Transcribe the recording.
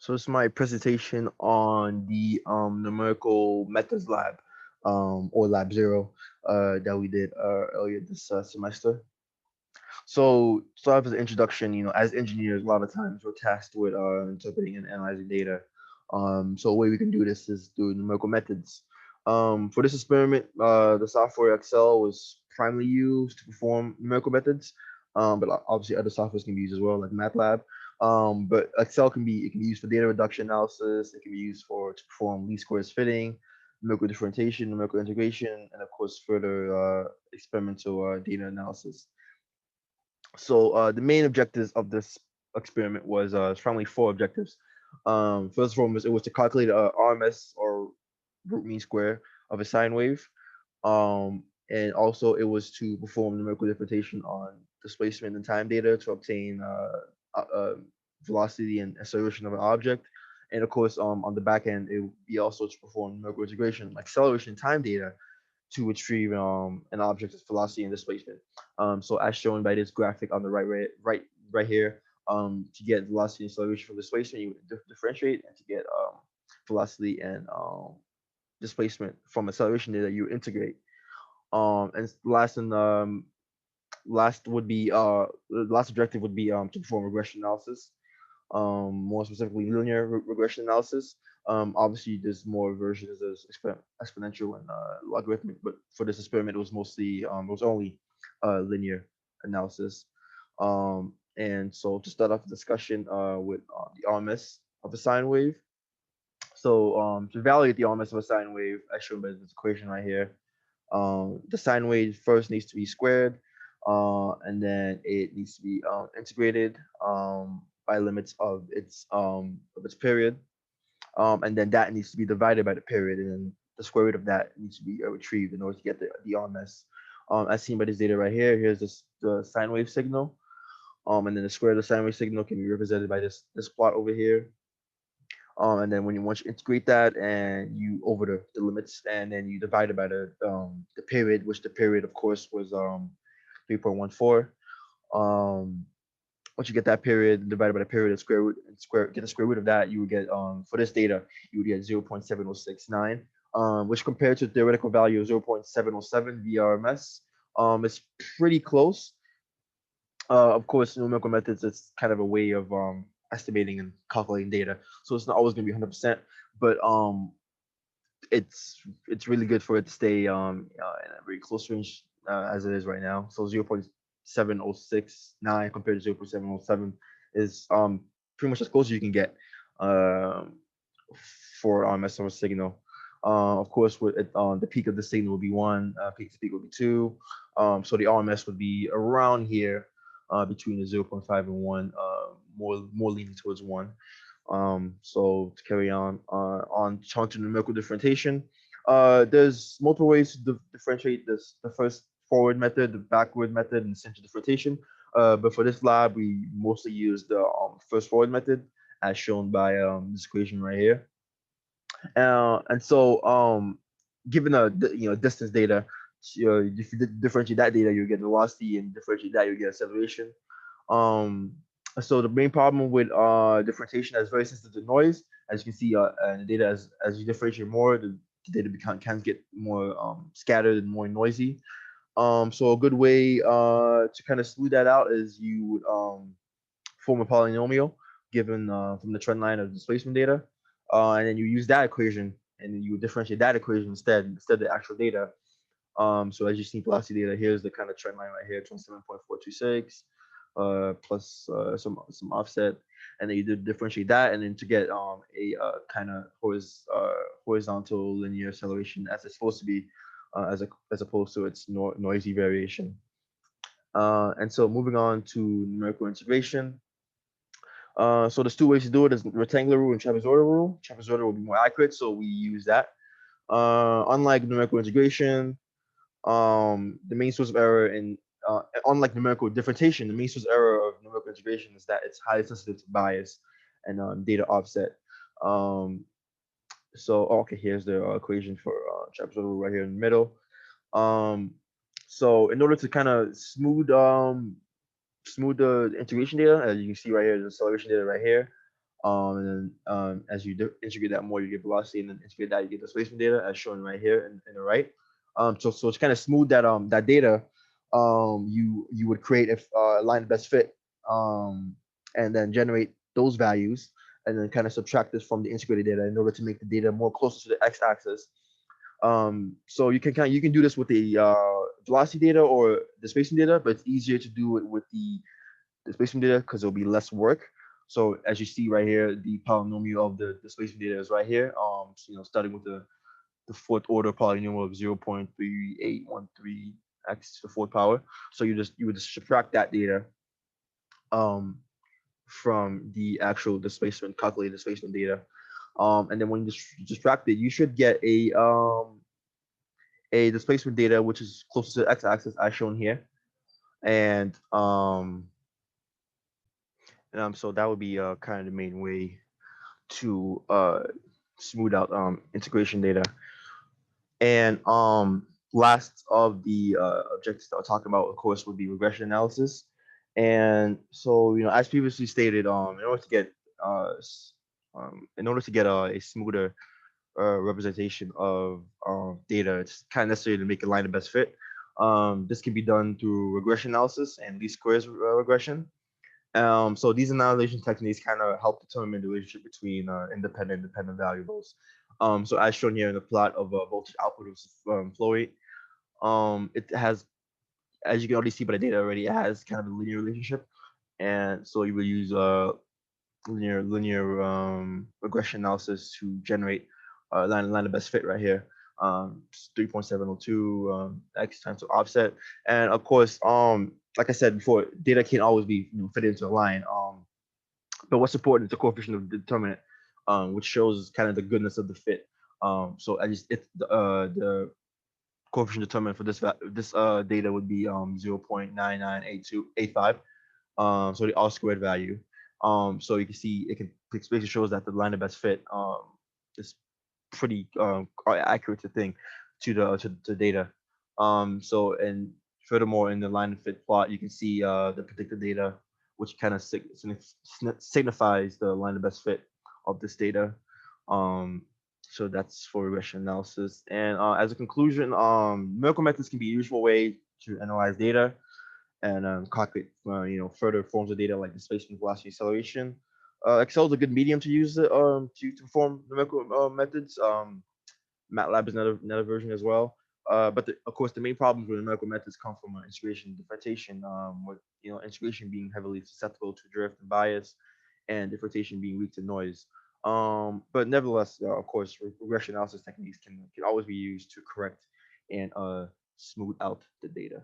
So it's my presentation on the numerical methods lab, or lab zero, that we did earlier this semester. So, sort of as an introduction, as engineers, a lot of times we're tasked with interpreting and analyzing data. So, a way we can do this is through numerical methods. For this experiment, the software Excel was primarily used to perform numerical methods, but obviously other softwares can be used as well, like MATLAB. But Excel can be used for data reduction analysis. It can be used to perform least squares fitting, numerical differentiation, numerical integration, and of course further experimental data analysis. So the main objectives of this experiment was primarily four objectives. First and foremost, it was to calculate a RMS, or root mean square, of a sine wave. And also it was to perform numerical differentiation on displacement and time data to obtain velocity and acceleration of an object. And of course, on the back end, it would be also to perform numerical integration, like acceleration and time data, to retrieve an object's velocity and displacement. So as shown by this graphic on the right here, to get velocity and acceleration from displacement, you differentiate, and to get velocity and displacement from acceleration data, you integrate. And last objective would be to perform regression analysis, more specifically linear regression analysis. Obviously, there's more versions. There's exponential and logarithmic, but for this experiment, it was only linear analysis. And so to start off the discussion with the RMS of a sine wave. So to evaluate the RMS of a sine wave, as shown by this equation right here, the sine wave first needs to be squared, and then it needs to be integrated by limits of its period, and then that needs to be divided by the period, and then the square root of that needs to be retrieved in order to get the RMS. As seen by this data right here, here's the sine wave signal, and then the square of the sine wave signal can be represented by this plot over here. And then once you integrate that and you over the limits, and then you divide it by the period, which the period of course was 3.14. Um, Once you get that period divided by the period and get the square root of that, you would get for this data you would get 0.7069, which compared to the theoretical value of 0.707 VRMS, it's pretty close. Of course, numerical methods, it's kind of a way of estimating and calculating data, so it's not always going to be 100%, but it's really good for it to stay in a very close range as it is right now. So 0.7069 compared to 0.707 is pretty much as close as you can get um, for SMR signal. Of course, with it, the peak of the signal would be one, peak to peak would be two. So the RMS would be around here, between the zero point 0.5 and 1, more leaning towards 1. So to carry on to numerical differentiation, there's multiple ways to differentiate this: the first forward method, the backward method, and central differentiation. But for this lab, we mostly use the first forward method, as shown by this equation right here. And so, given distance data, if you differentiate that data, you get velocity, and differentiate that, you get acceleration. Um, so the main problem with differentiation is very sensitive to noise. As you can see, and the data as you differentiate more, the data can get more scattered and more noisy. So a good way to kind of smooth that out is you would form a polynomial given from the trend line of displacement data, and then you use that equation, and then you would differentiate that equation instead of the actual data. So as you see velocity data, here's the kind of trend line right here, 27.426 plus some offset, and then you differentiate that, and then to get a kind of horizontal linear acceleration as it's supposed to be, as opposed to its noisy variation. And so moving on to numerical integration. So there's two ways to do it: is rectangular rule and trapezoidal rule. Trapezoidal will be more accurate, so we use that. Unlike numerical integration, the main source of error in unlike numerical differentiation, the main source of error of numerical integration is that it's highly sensitive to bias and data offset. Um, okay, here's the equation for trapezoidal rule right here in the middle. Um, so in order to kind of smooth the integration data, as you can see right here, the acceleration data right here. And then as you integrate that more, you get velocity, and then integrate that, you get displacement data, as shown right here in the right. So it's kind of smooth that that data you would create if line of best fit, um, and then generate those values, and then kind of subtract this from the integrated data in order to make the data more closer to the x-axis. So you can do this with the velocity data or displacement data, but it's easier to do it with the displacement data because it'll be less work. So as you see right here, the polynomial of the displacement data is right here. So, starting with the fourth order polynomial of 0.3813 x to the fourth power. So you would just subtract that data um, from the actual displacement, calculated displacement data. And then when you just subtract it, you should get a displacement data which is close to the x-axis as shown here. And so that would be kind of the main way to smooth out integration data. And last of the objectives that I'll talk about, of course, would be regression analysis. And so, as previously stated, uh, in order to get a smoother representation of data, it's kind of necessary to make a line of best fit. This can be done through regression analysis and least squares regression. So these annihilation techniques kind of help determine the relationship between dependent variables. So as shown here in the plot of voltage output of flow rate, it has, as you can already see by the data already, it has kind of a linear relationship. And so you will use linear regression analysis to generate line of best fit right here. 3.702 x times the offset, and of course, like I said before, data can't always be fit into a line. But what's important is the coefficient of determinant, which shows kind of the goodness of the fit. So I just it's the coefficient determinant for this data would be 0.998285. So the R squared value. So you can see it basically shows that the line of best fit is pretty accurate to thing to data. So and furthermore, in the line of fit plot, you can see the predicted data, which kind of signifies the line of best fit of this data. Um, so that's for regression analysis. And as a conclusion, numerical methods can be a useful way to analyze data and calculate further forms of data like displacement, velocity, acceleration. Excel is a good medium to use to perform numerical methods. MATLAB is another version as well. But of course, the main problems with numerical methods come from integration and differentiation, with integration being heavily susceptible to drift and bias, and differentiation being weak to noise. But nevertheless, of course, regression analysis techniques can always be used to correct and smooth out the data.